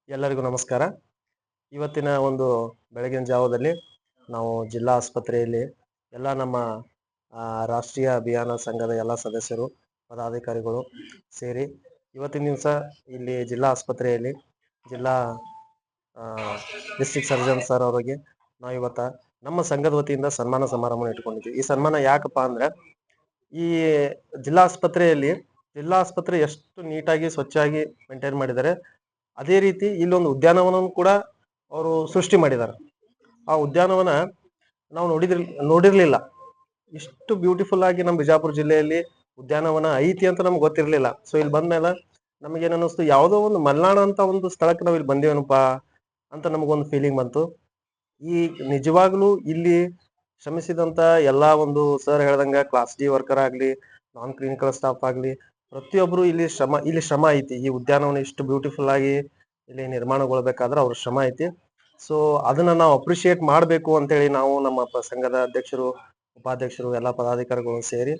ಎಲ್ಲರಿಗೂ ನಮಸ್ಕಾರ. ಇವತ್ತಿನ ಒಂದು ಬೆಳಗಿನ ಜಾವದಲ್ಲಿ ನಾವು ಜಿಲ್ಲಾ ಆಸ್ಪತ್ರೆಯಲ್ಲಿ ಎಲ್ಲ ನಮ್ಮ ರಾಷ್ಟ್ರೀಯ ಅಭಿಯಾನ ಸಂಘದ ಎಲ್ಲ ಸದಸ್ಯರು, ಪದಾಧಿಕಾರಿಗಳು ಸೇರಿ ಇವತ್ತಿನ ದಿವಸ ಇಲ್ಲಿ ಜಿಲ್ಲಾ ಆಸ್ಪತ್ರೆಯಲ್ಲಿ ಜಿಲ್ಲಾ ಡಿಸ್ಟ್ರಿಕ್ಟ್ ಸರ್ಜನ್ ಸರ್ ಅವರಿಗೆ ನಾವು ನಮ್ಮ ಸಂಘದ ವತಿಯಿಂದ ಸನ್ಮಾನ ಸಮಾರಂಭ ಇಟ್ಕೊಂಡಿದ್ವಿ. ಈ ಸನ್ಮಾನ ಯಾಕಪ್ಪ ಅಂದ್ರೆ, ಈ ಜಿಲ್ಲಾ ಆಸ್ಪತ್ರೆ ಎಷ್ಟು ನೀಟಾಗಿ ಸ್ವಚ್ಛಾಗಿ ಮೇಂಟೈನ್ ಮಾಡಿದ್ದಾರೆ, ಅದೇ ರೀತಿ ಇಲ್ಲೊಂದು ಉದ್ಯಾನವನವನ್ನು ಕೂಡ ಅವರು ಸೃಷ್ಟಿ ಮಾಡಿದ್ದಾರೆ. ಆ ಉದ್ಯಾನವನ ನಾವು ನೋಡಿರ್ಲಿಲ್ಲ. ಇಷ್ಟು ಬ್ಯೂಟಿಫುಲ್ ಆಗಿ ನಮ್ಮ ಬಿಜಾಪುರ ಜಿಲ್ಲೆಯಲ್ಲಿ ಉದ್ಯಾನವನ ಐತಿ ಅಂತ ನಮ್ಗೆ ಗೊತ್ತಿರ್ಲಿಲ್ಲ. ಸೊ ಇಲ್ಲಿ ಬಂದ್ಮೇಲೆ ನಮಗೇನ್ ಅನ್ನಿಸ್ತು, ಯಾವುದೋ ಒಂದು ಮಲ್ನಾಡ ಅಂತ ಒಂದು ಸ್ಥಳಕ್ಕೆ ನಾವು ಇಲ್ಲಿ ಬಂದೇವನಪ್ಪ ಅಂತ ನಮಗೊಂದು ಫೀಲಿಂಗ್ ಬಂತು. ಈ ನಿಜವಾಗ್ಲೂ ಇಲ್ಲಿ ಶ್ರಮಿಸಿದಂತ ಎಲ್ಲಾ ಒಂದು ಸರ್ ಹೇಳ್ದಂಗ ಕ್ಲಾಸ್ ಡಿ ವರ್ಕರ್ ಆಗ್ಲಿ, ನಾನ್ ಕ್ಲಿನಿಕಲ್ ಸ್ಟಾಫ್ ಆಗ್ಲಿ, ಪ್ರತಿಯೊಬ್ರು ಇಲ್ಲಿ ಶ್ರಮ ಐತಿ. ಈ ಉದ್ಯಾನವನ ಇಷ್ಟು ಬ್ಯೂಟಿಫುಲ್ ಆಗಿ ಇಲ್ಲಿ ನಿರ್ಮಾಣಗೊಳ್ಬೇಕಾದ್ರೆ ಅವ್ರ ಶ್ರಮ ಐತಿ. ಸೊ ಅದನ್ನ ನಾವು ಅಪ್ರಿಶಿಯೇಟ್ ಮಾಡ್ಬೇಕು ಅಂತೇಳಿ ನಾವು ನಮ್ಮ ಸಂಘದ ಅಧ್ಯಕ್ಷರು, ಉಪಾಧ್ಯಕ್ಷರು, ಎಲ್ಲಾ ಪದಾಧಿಕಾರಿಗಳು ಸೇರಿ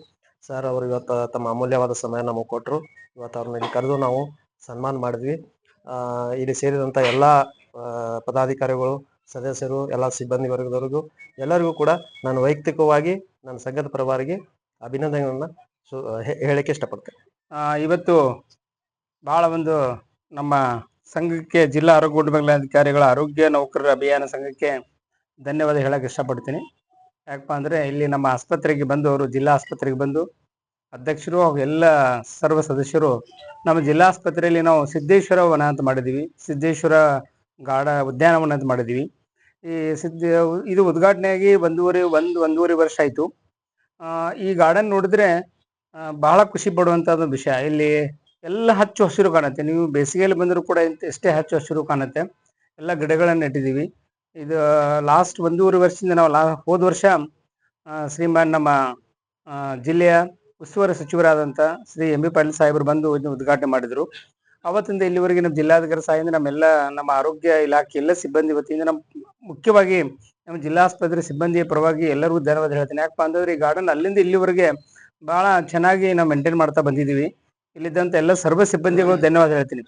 ಸರ್ ಅವರು ಇವತ್ತು ತಮ್ಮ ಅಮೂಲ್ಯವಾದ ಸಮಯ ನಮಗೆ ಕೊಟ್ಟರು. ಇವತ್ತು ಅವ್ರನ್ನ ಕರೆದು ನಾವು ಸನ್ಮಾನ ಮಾಡಿದ್ವಿ. ಇಲ್ಲಿ ಸೇರಿದಂತ ಎಲ್ಲಾ ಪದಾಧಿಕಾರಿಗಳು, ಸದಸ್ಯರು, ಎಲ್ಲ ಸಿಬ್ಬಂದಿ ವರ್ಗದವರಿಗೂ ಎಲ್ಲರಿಗೂ ಕೂಡ ನಾನು ವೈಯಕ್ತಿಕವಾಗಿ ನನ್ನ ಸಂಘದ ಪರವಾಗಿ ಅಭಿನಂದನೆಗಳನ್ನ ಹೇಳಕ್ಕೆ ಇಷ್ಟಪಡ್ತೇನೆ. ಇವತ್ತು ಬಹಳ ಒಂದು ನಮ್ಮ ಸಂಘಕ್ಕೆ ಜಿಲ್ಲಾ ಆರೋಗ್ಯ ಕುಟುಂಬಾಧಿಕಾರಿಗಳ ಆರೋಗ್ಯ ನೌಕರರ ಅಭಿಯಾನ ಸಂಘಕ್ಕೆ ಧನ್ಯವಾದ ಹೇಳಕ್ಕೆ ಇಷ್ಟಪಡ್ತೀನಿ. ಯಾಕಪ್ಪ ಅಂದರೆ ಇಲ್ಲಿ ನಮ್ಮ ಆಸ್ಪತ್ರೆಗೆ ಬಂದು, ಅವರು ಜಿಲ್ಲಾ ಆಸ್ಪತ್ರೆಗೆ ಬಂದು ಅಧ್ಯಕ್ಷರು ಹಾಗೂ ಎಲ್ಲ ಸರ್ವ ಸದಸ್ಯರು ನಮ್ಮ ಜಿಲ್ಲಾ ಆಸ್ಪತ್ರೆಯಲ್ಲಿ ನಾವು ಸಿದ್ದೇಶ್ವರ ವನ ಅಂತ ಮಾಡಿದ್ದೀವಿ, ಸಿದ್ದೇಶ್ವರ ಉದ್ಯಾನವನ ಅಂತ ಮಾಡಿದ್ದೀವಿ. ಇದು ಉದ್ಘಾಟನೆಯಾಗಿ ಒಂದೂವರೆ ವರ್ಷ ಆಯಿತು. ಈ ಗಾರ್ಡನ್ ನೋಡಿದ್ರೆ ಬಹಳ ಖುಷಿ ಪಡುವಂಥದ್ದು ವಿಷಯ. ಇಲ್ಲಿ ಎಲ್ಲ ಹಚ್ಚು ಹಸಿರು ಕಾಣುತ್ತೆ. ನೀವು ಬೇಸಿಗೆಯಲ್ಲಿ ಬಂದರೂ ಕೂಡ ಎಷ್ಟೇ ಹಚ್ಚು ಹಸಿರು ಕಾಣುತ್ತೆ. ಎಲ್ಲ ಗಿಡಗಳನ್ನು ನೆಟ್ಟಿದ್ದೀವಿ. ಇದು ಲಾಸ್ಟ್ ಒಂದೂವರೆ ವರ್ಷದಿಂದ ನಾವು ಹೋದ ವರ್ಷ ಶ್ರೀಮಾನ್ ನಮ್ಮ ಜಿಲ್ಲೆಯ ಉಸ್ತುವಾರಿ ಸಚಿವರಾದಂಥ ಶ್ರೀ ಎಂ ಬಿ ಪಾಟೀಲ್ ಸಾಹೇಬರು ಬಂದು ಉದ್ಘಾಟನೆ ಮಾಡಿದರು. ಅವತ್ತಿಂದ ಇಲ್ಲಿವರೆಗೆ ನಮ್ಮ ಜಿಲ್ಲಾಧಿಕಾರಿ ಸಾಹಿಂದ ನಮ್ಮ ಆರೋಗ್ಯ ಇಲಾಖೆ ಎಲ್ಲ ಸಿಬ್ಬಂದಿ ವತಿಯಿಂದ ಮುಖ್ಯವಾಗಿ ನಮ್ಮ ಜಿಲ್ಲಾ ಆಸ್ಪತ್ರೆ ಸಿಬ್ಬಂದಿಯ ಪರವಾಗಿ ಎಲ್ಲರಿಗೂ ಧನ್ಯವಾದ ಹೇಳ್ತೀನಿ. ಯಾಕಪ್ಪ ಅಂತಂದ್ರೆ ಈ ಗಾರ್ಡನ್ ಅಲ್ಲಿಂದ ಇಲ್ಲಿವರೆಗೆ ಭಾಳ ಚೆನ್ನಾಗಿ ನಾವು ಮೇಂಟೈನ್ ಮಾಡ್ತಾ ಬಂದಿದ್ದೀವಿ. ಇಲ್ಲಿದ್ದಂಥ ಎಲ್ಲ ಸರ್ವ ಸಿಬ್ಬಂದಿಗಳು ಧನ್ಯವಾದ ಹೇಳ್ತೀನಿ.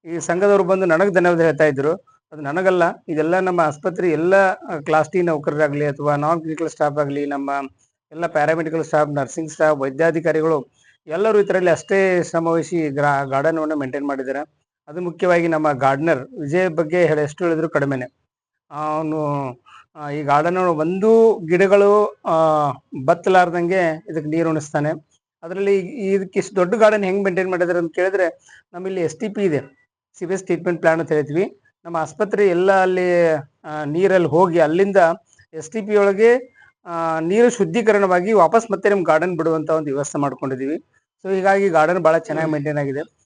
ಈ ಸಂಘದವರು ಬಂದು ನನಗೆ ಧನ್ಯವಾದ ಹೇಳ್ತಾ ಇದ್ರು. ಅದು ನನಗಲ್ಲ, ಇದೆಲ್ಲ ನಮ್ಮ ಆಸ್ಪತ್ರೆ ಎಲ್ಲ ಕ್ಲಾಸ್ ಡಿ ನೌಕರರಾಗಲಿ ಅಥವಾ ನಾನ್ ಕ್ಲಿನಿಕಲ್ ಸ್ಟಾಫ್ ಆಗಲಿ, ನಮ್ಮ ಎಲ್ಲ ಪ್ಯಾರಾಮೆಡಿಕಲ್ ಸ್ಟಾಫ್, ನರ್ಸಿಂಗ್ ಸ್ಟಾಫ್, ವೈದ್ಯಾಧಿಕಾರಿಗಳು ಎಲ್ಲರೂ ಇದರಲ್ಲಿ ಅಷ್ಟೇ ಶ್ರಮವಹಿಸಿ ಗಾರ್ಡನವನ್ನು ಮೇಂಟೈನ್ ಮಾಡಿದ್ದಾರೆ. ಅದು ಮುಖ್ಯವಾಗಿ ನಮ್ಮ ಗಾರ್ಡನರ್ ವಿಜಯ್ ಬಗ್ಗೆ ಎಷ್ಟು ಹೇಳಿದ್ರು ಕಡಿಮೆನೆ. ಅವನು ಈ ಗಾರ್ಡನ್ ಒಂದು ಗಿಡಗಳು ಬತ್ತಲಾರ್ದಂಗೆ ಇದಕ್ಕೆ ನೀರು ಉಣಿಸ್ತಾನೆ. ಅದರಲ್ಲಿ ಇದಕ್ಕೆ ಇಷ್ಟು ದೊಡ್ಡ ಗಾರ್ಡನ್ ಹೆಂಗೆ ಮೇಂಟೈನ್ ಮಾಡಿದ್ದಾರೆ ಅಂತ ಕೇಳಿದ್ರೆ, ನಮ್ಮಲ್ಲಿ STP ಇದೆ, ಸಿವಿಯಸ್ ಟ್ರೀಟ್ಮೆಂಟ್ ಪ್ಲಾನ್ ಅಂತ ಹೇಳ್ತೀವಿ. ನಮ್ಮ ಆಸ್ಪತ್ರೆ ಎಲ್ಲ ಅಲ್ಲಿ ನೀರಲ್ಲಿ ಹೋಗಿ ಅಲ್ಲಿಂದ STP ಒಳಗೆ ನೀರು ಶುದ್ಧೀಕರಣವಾಗಿ ವಾಪಸ್ ಮತ್ತೆ ನಮ್ಮ ಗಾರ್ಡನ್ ಬಿಡುವಂಥ ಒಂದು ವ್ಯವಸ್ಥೆ ಮಾಡ್ಕೊಂಡಿದ್ದೀವಿ. ಸೊ ಹೀಗಾಗಿ ಗಾರ್ಡನ್ ಭಾಳ ಚೆನ್ನಾಗಿ ಮೇಂಟೈನ್ ಆಗಿದೆ.